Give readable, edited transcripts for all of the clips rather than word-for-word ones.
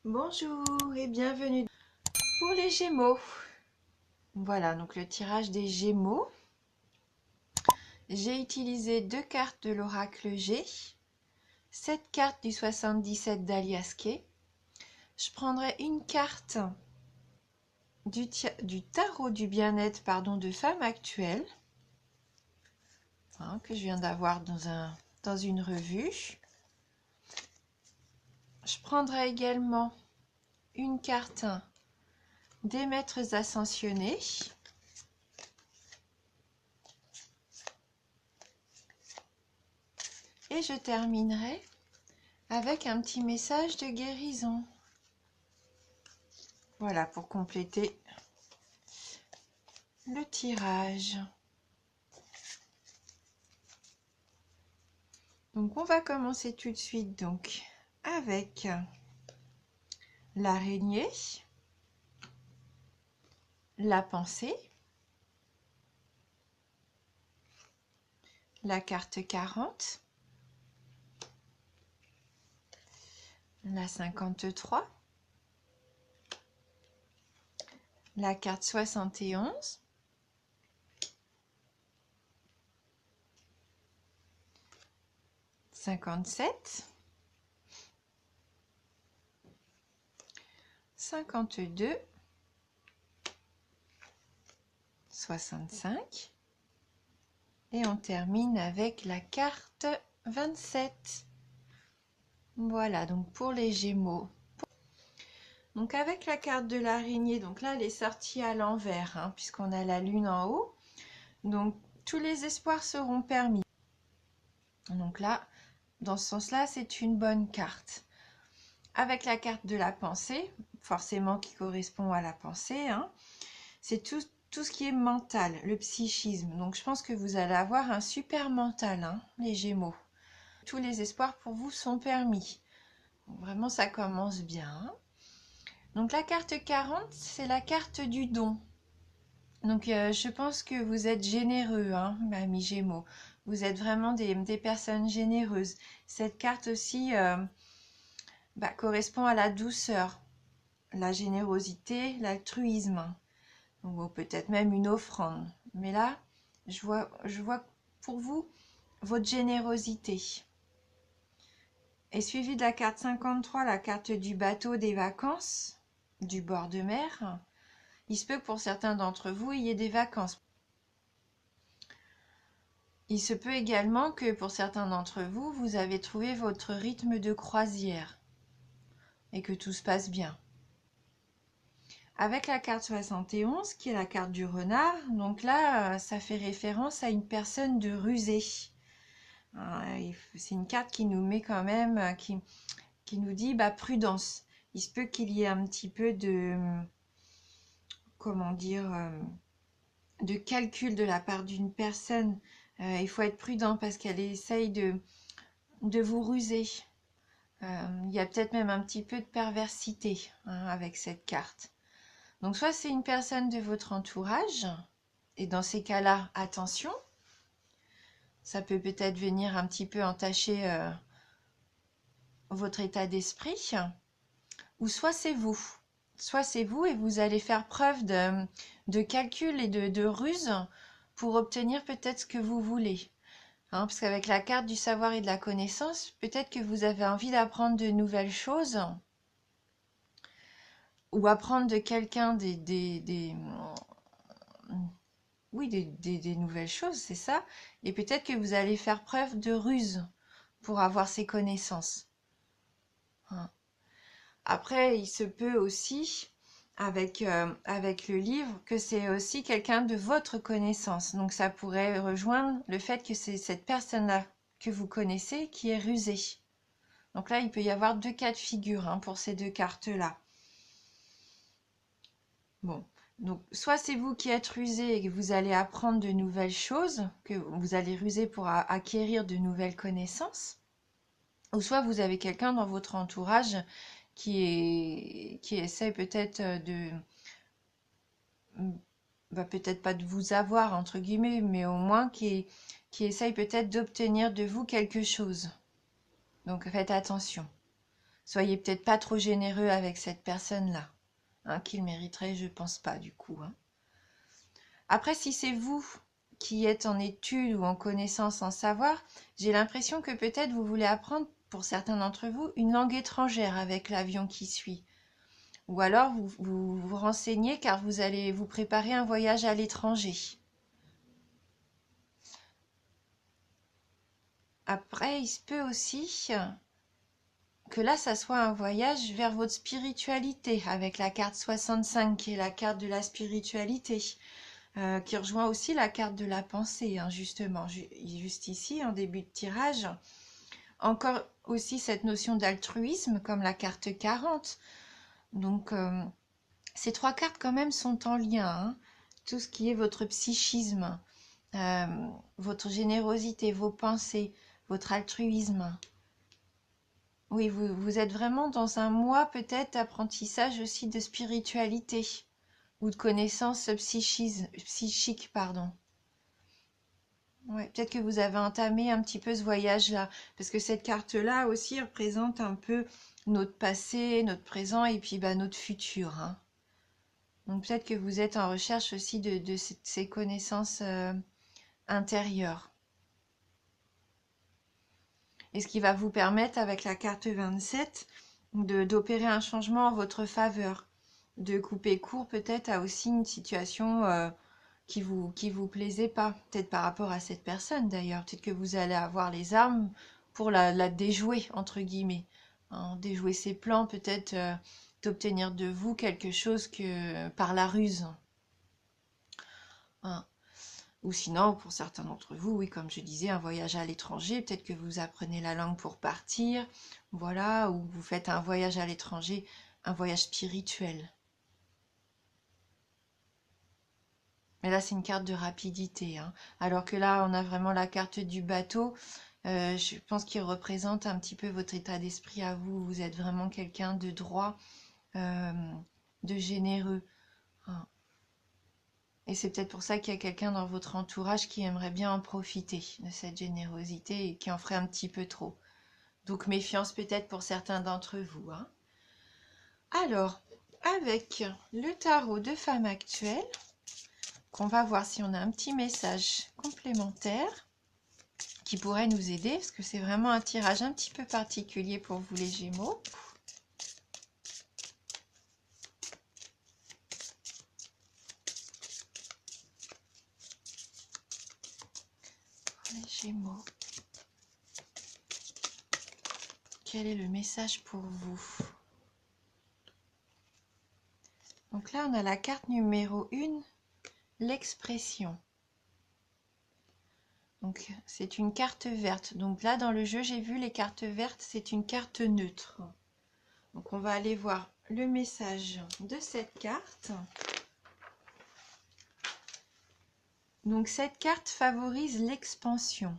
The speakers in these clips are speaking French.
Bonjour et bienvenue pour les Gémeaux. Voilà, donc le tirage des Gémeaux. J'ai utilisé 2 cartes de l'oracle G, 7 cartes du 77 d'Alias Kay. Je prendrai une carte du tarot du bien-être de femme actuelle, que je viens d'avoir dans une revue. Je prendrai également une carte des maîtres ascensionnés. Et je terminerai avec un petit message de guérison. Voilà pour compléter le tirage. Donc on va commencer tout de suite donc avec l'araignée, la pensée, la carte 40, la 53, la carte 71, « 57, 52, 65 et on termine avec la carte 27. Voilà donc pour les Gémeaux. Donc avec la carte de l'araignée, donc là elle est sortie à l'envers, puisqu'on a la lune en haut. Donc tous les espoirs seront permis. Donc là, dans ce sens-là, c'est une bonne carte. Avec la carte de la pensée, forcément qui correspond à la pensée, c'est tout ce qui est mental, le psychisme. Donc je pense que vous allez avoir un super mental, les Gémeaux. Tous les espoirs pour vous sont permis. Donc, vraiment, ça commence bien. Donc la carte 40, c'est la carte du don. Donc je pense que vous êtes généreux, amis Gémeaux. Vous êtes vraiment des personnes généreuses. Cette carte aussi correspond à la douceur, la générosité, l'altruisme. Ou peut-être même une offrande. Mais là, je vois pour vous votre générosité. Et suivi de la carte 53, la carte du bateau des vacances, du bord de mer. Il se peut que pour certains d'entre vous, il y ait des vacances. Il se peut également que pour certains d'entre vous, vous avez trouvé votre rythme de croisière et que tout se passe bien. Avec la carte 71, qui est la carte du renard, donc là, ça fait référence à une personne de rusée. C'est une carte qui nous met quand même, qui nous dit prudence. Il se peut qu'il y ait un petit peu de, comment dire, de calcul de la part d'une personne. Il faut être prudent parce qu'elle essaye de vous ruser. Il y a peut-être même un petit peu de perversité avec cette carte. Donc soit c'est une personne de votre entourage, et dans ces cas-là, attention, ça peut peut-être venir un petit peu entacher votre état d'esprit, ou soit c'est vous. Soit c'est vous et vous allez faire preuve de calcul et de ruse pour obtenir peut-être ce que vous voulez. Parce qu'avec la carte du savoir et de la connaissance, peut-être que vous avez envie d'apprendre de nouvelles choses ou apprendre de quelqu'un des nouvelles choses, c'est ça. Et peut-être que vous allez faire preuve de ruse pour avoir ces connaissances. Après, il se peut aussi, avec le livre, que c'est aussi quelqu'un de votre connaissance. Donc ça pourrait rejoindre le fait que c'est cette personne-là que vous connaissez qui est rusée. Donc là, il peut y avoir 2 cas de figure pour ces 2 cartes-là. Bon, donc soit c'est vous qui êtes rusé et que vous allez apprendre de nouvelles choses, que vous allez ruser pour acquérir de nouvelles connaissances, ou soit vous avez quelqu'un dans votre entourage qui essaie peut-être peut-être pas de vous avoir entre guillemets, mais au moins qui essaye peut-être d'obtenir de vous quelque chose. Donc faites attention. Soyez peut-être pas trop généreux avec cette personne-là, hein, qu'il mériterait, je pense pas du coup, hein. Après, si c'est vous qui êtes en études ou en connaissance, en savoir, j'ai l'impression que peut-être vous voulez apprendre, pour certains d'entre vous, une langue étrangère avec l'avion qui suit. Ou alors vous renseignez car vous allez vous préparer un voyage à l'étranger. Après, il se peut aussi que là, ça soit un voyage vers votre spiritualité, avec la carte 65, qui est la carte de la spiritualité, qui rejoint aussi la carte de la pensée, hein, justement, juste ici, en début de tirage. Encore aussi cette notion d'altruisme, comme la carte 40. Donc, ces trois cartes, quand même, sont en lien, hein. Tout ce qui est votre psychisme, votre générosité, vos pensées, votre altruisme. Oui, vous êtes vraiment dans un mois peut-être d'apprentissage aussi de spiritualité ou de connaissances psychiques, pardon. Ouais, peut-être que vous avez entamé un petit peu ce voyage-là, parce que cette carte-là aussi représente un peu notre passé, notre présent et puis bah, notre futur, hein. Donc peut-être que vous êtes en recherche aussi de ces connaissances intérieures. Et ce qui va vous permettre, avec la carte 27, d'opérer un changement en votre faveur, de couper court peut-être à aussi une situation qui vous plaisait pas, peut-être par rapport à cette personne d'ailleurs, peut-être que vous allez avoir les armes pour la déjouer, entre guillemets, hein, déjouer ses plans, peut-être d'obtenir de vous quelque chose que par la ruse, hein. Ou sinon, pour certains d'entre vous, oui, comme je disais, un voyage à l'étranger, peut-être que vous apprenez la langue pour partir, voilà, ou vous faites un voyage à l'étranger, un voyage spirituel. Mais là, c'est une carte de rapidité, hein. Alors que là, on a vraiment la carte du bateau. Je pense qu'il représente un petit peu votre état d'esprit à vous. Vous êtes vraiment quelqu'un de droit, euh, de généreux, hein. Et c'est peut-être pour ça qu'il y a quelqu'un dans votre entourage qui aimerait bien en profiter de cette générosité et qui en ferait un petit peu trop. Donc méfiance peut-être pour certains d'entre vous, hein. Alors, avec le tarot de femme actuelle, qu'on va voir si on a un petit message complémentaire qui pourrait nous aider, parce que c'est vraiment un tirage un petit peu particulier pour vous les Gémeaux. Les Gémeaux. Quel est le message pour vous? Donc là, on a la carte numéro 1, l'expression. Donc c'est une carte verte. Donc là, dans le jeu, j'ai vu les cartes vertes, c'est une carte neutre. Donc on va aller voir le message de cette carte. Donc cette carte favorise l'expansion.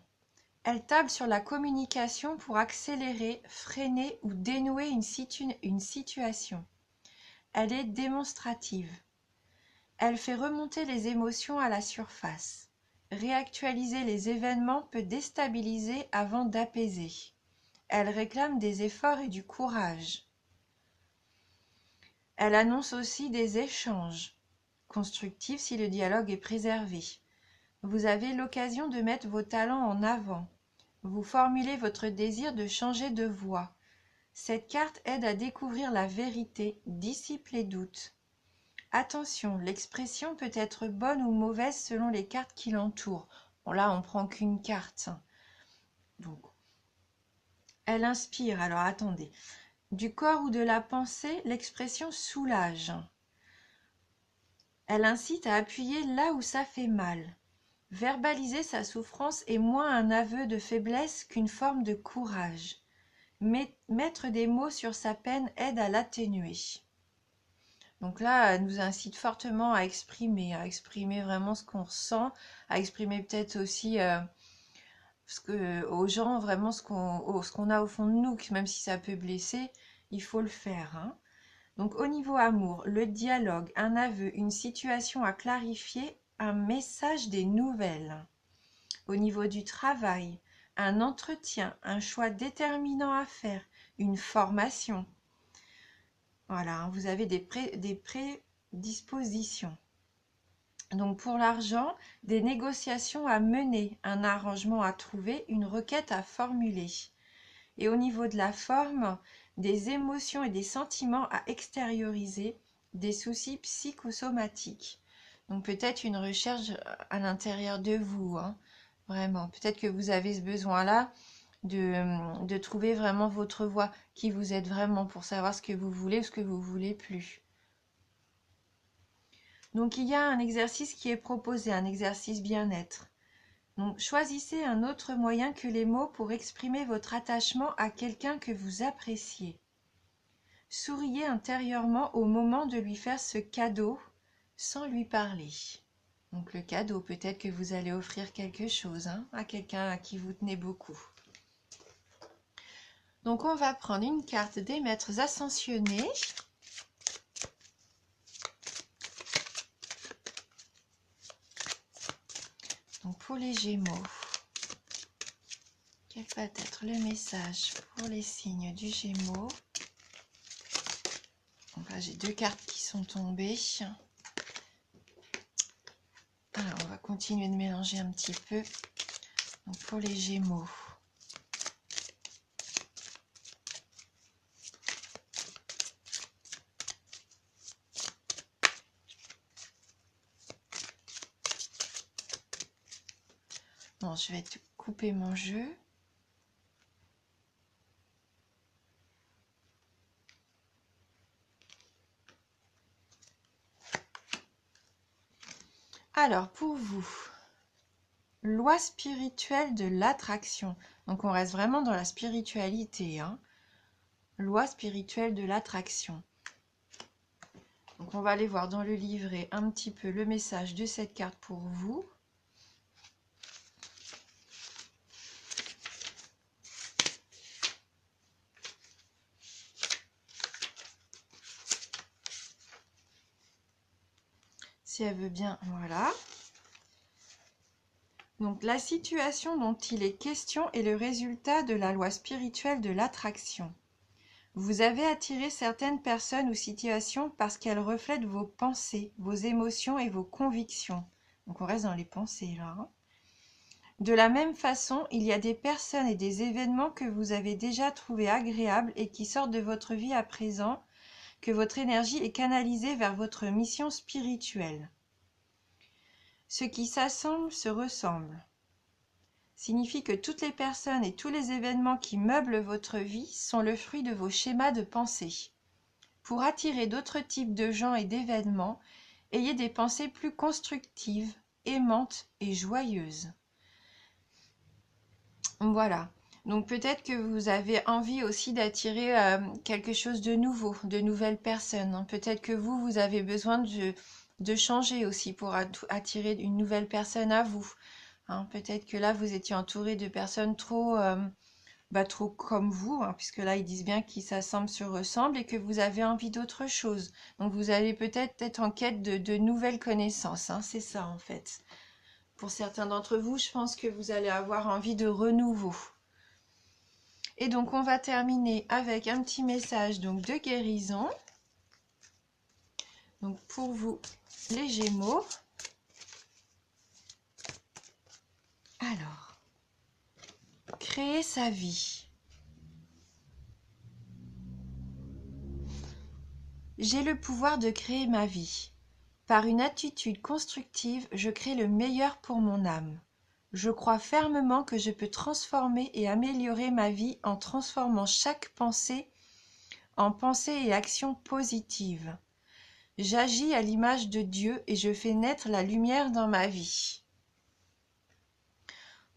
Elle table sur la communication pour accélérer, freiner ou dénouer une situation. Elle est démonstrative. Elle fait remonter les émotions à la surface. Réactualiser les événements peut déstabiliser avant d'apaiser. Elle réclame des efforts et du courage. Elle annonce aussi des échanges constructifs si le dialogue est préservé. Vous avez l'occasion de mettre vos talents en avant. Vous formulez votre désir de changer de voie. Cette carte aide à découvrir la vérité, dissipe les doutes. Attention, l'expression peut être bonne ou mauvaise selon les cartes qui l'entourent. Bon, là, on prend qu'une carte. Donc, elle inspire. Alors, attendez. Du corps ou de la pensée, l'expression soulage. Elle incite à appuyer là où ça fait mal. Verbaliser sa souffrance est moins un aveu de faiblesse qu'une forme de courage. Mettre des mots sur sa peine aide à l'atténuer. Donc là, elle nous incite fortement à exprimer vraiment ce qu'on ressent, à exprimer peut-être aussi aux gens vraiment ce qu'on a au fond de nous, que même si ça peut blesser, il faut le faire, hein. Donc au niveau amour, le dialogue, un aveu, une situation à clarifier, un message, des nouvelles. Au niveau du travail, un entretien, un choix déterminant à faire, une formation. Voilà, hein, vous avez des prédispositions. Donc pour l'argent, des négociations à mener, un arrangement à trouver, une requête à formuler. Et au niveau de la forme, des émotions et des sentiments à extérioriser, des soucis psychosomatiques. Donc peut-être une recherche à l'intérieur de vous, hein, vraiment. Peut-être que vous avez ce besoin-là de trouver vraiment votre voie, qui vous aide vraiment pour savoir ce que vous voulez ou ce que vous voulez plus. Donc il y a un exercice qui est proposé, un exercice bien-être. Donc choisissez un autre moyen que les mots pour exprimer votre attachement à quelqu'un que vous appréciez. Souriez intérieurement au moment de lui faire ce cadeau sans lui parler. Donc le cadeau, peut-être que vous allez offrir quelque chose à quelqu'un à qui vous tenez beaucoup. Donc on va prendre une carte des maîtres ascensionnés. Donc pour les Gémeaux, quel va être le message pour les signes du Gémeaux? Donc là j'ai deux cartes qui sont tombées. Alors on va continuer de mélanger un petit peu. Donc pour les Gémeaux. Bon, je vais couper mon jeu. Alors, pour vous, loi spirituelle de l'attraction. Donc, on reste vraiment dans la spiritualité. Loi spirituelle de l'attraction. Donc, on va aller voir dans le livret un petit peu le message de cette carte pour vous. Si elle veut bien, voilà. Donc, la situation dont il est question est le résultat de la loi spirituelle de l'attraction. Vous avez attiré certaines personnes ou situations parce qu'elles reflètent vos pensées, vos émotions et vos convictions. Donc, on reste dans les pensées, là. De la même façon, il y a des personnes et des événements que vous avez déjà trouvés agréables et qui sortent de votre vie à présent, que votre énergie est canalisée vers votre mission spirituelle. Ce qui s'assemble se ressemble. Signifie que toutes les personnes et tous les événements qui meublent votre vie sont le fruit de vos schémas de pensée. Pour attirer d'autres types de gens et d'événements, ayez des pensées plus constructives, aimantes et joyeuses. Voilà. Donc peut-être que vous avez envie aussi d'attirer quelque chose de nouveau, de nouvelles personnes. Peut-être que vous avez besoin de changer aussi pour attirer une nouvelle personne à vous. Peut-être que là, vous étiez entouré de personnes trop comme vous, puisque là, ils disent bien qu'ils s'assemblent, se ressemblent, et que vous avez envie d'autre chose. Donc, vous allez peut-être être en quête de nouvelles connaissances. C'est ça, en fait. Pour certains d'entre vous, je pense que vous allez avoir envie de renouveau. Et donc, on va terminer avec un petit message donc, de guérison. Donc, pour vous, les Gémeaux. Alors, créer sa vie. J'ai le pouvoir de créer ma vie. Par une attitude constructive, je crée le meilleur pour mon âme. Je crois fermement que je peux transformer et améliorer ma vie en transformant chaque pensée en pensée et action positive. J'agis à l'image de Dieu et je fais naître la lumière dans ma vie.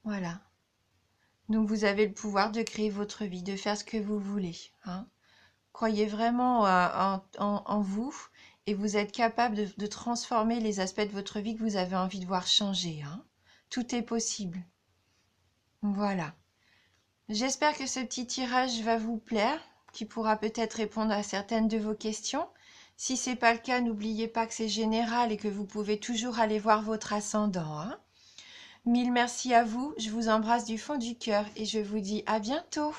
Voilà. Donc vous avez le pouvoir de créer votre vie, de faire ce que vous voulez. Croyez vraiment en vous et vous êtes capable de transformer les aspects de votre vie que vous avez envie de voir changer. Tout est possible. Voilà. J'espère que ce petit tirage va vous plaire, qui pourra peut-être répondre à certaines de vos questions. Si ce n'est pas le cas, n'oubliez pas que c'est général et que vous pouvez toujours aller voir votre ascendant. Mille merci à vous, je vous embrasse du fond du cœur et je vous dis à bientôt.